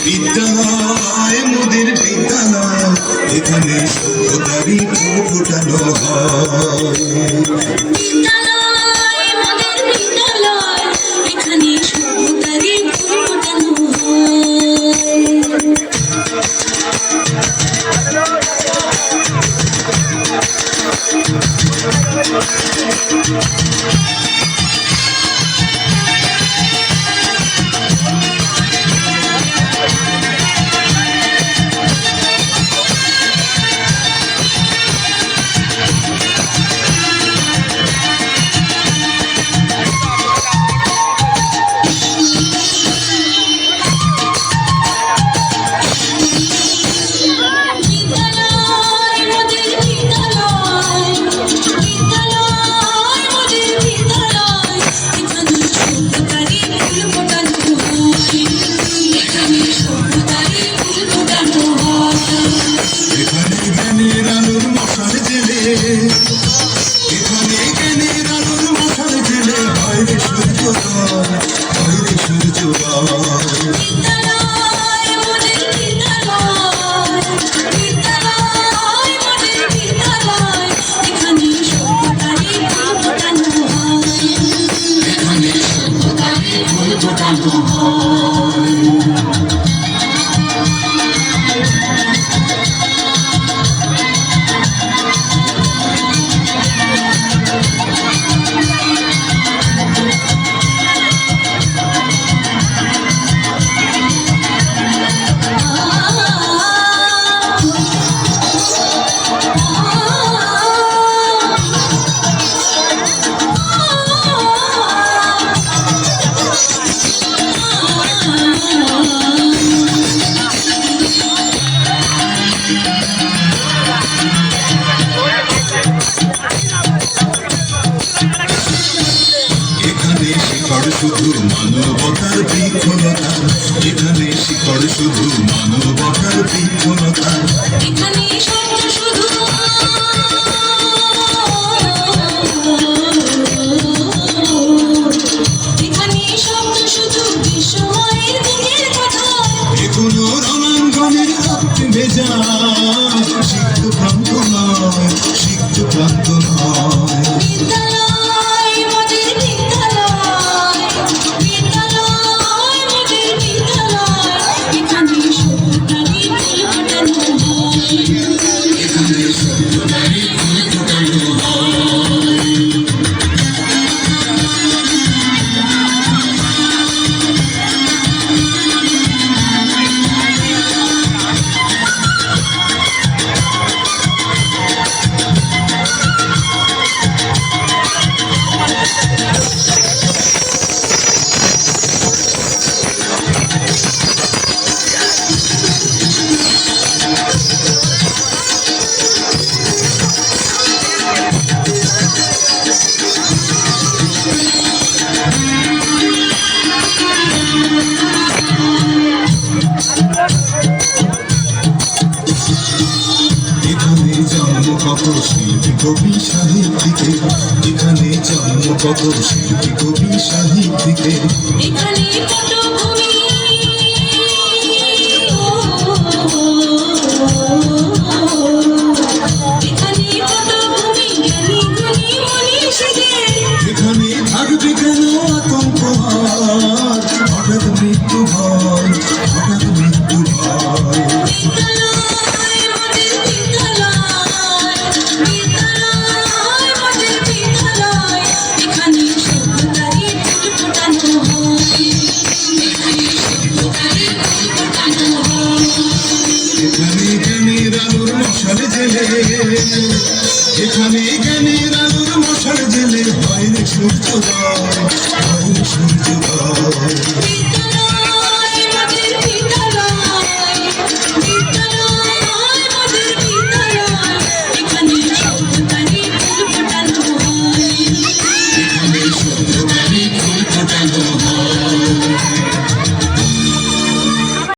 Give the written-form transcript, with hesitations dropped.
বিদ্যালয় মোদের বিদ্যালয়, এখানে সভ্যতারই ফুল ফোটানো হয়। বিদ্যালয় মোদের বিদ্যালয়, এখানে সভ্যতারই ফুল ফোটানো হয়। শুধু মানবতার বৃক্ষলতা, এখানে শিকড় শুধু মানবতার বৃক্ষলতা, এখানে শব্দ শুধু এখানে শব্দ শুধু বিশ্বময়ের দিনের কথা। এখনো রণাঙ্গনের রক্তে ভেজা, সিক্ত প্রান্ত নয়, সিক্ত প্রান্ত নয়। কত শিল্পী কবি সাহিত্যিকে, এখানে জন্ম কত শিল্পী কবি সাহিত্যিকে, এখানে পটভূমি এখানে পটভূমি জ্ঞানী গুণী মনীষীদের, এখানে থাকবে কেন আতঙ্ক, হঠাৎ মৃত্যু ভয়, হঠাৎ মৃত্যু ভয়। এখানে জ্ঞানের আলোর মশাল জেলে, এখানে জ্ঞানের আলোর মশাল জেলে হয় রে সূর্যোদয়।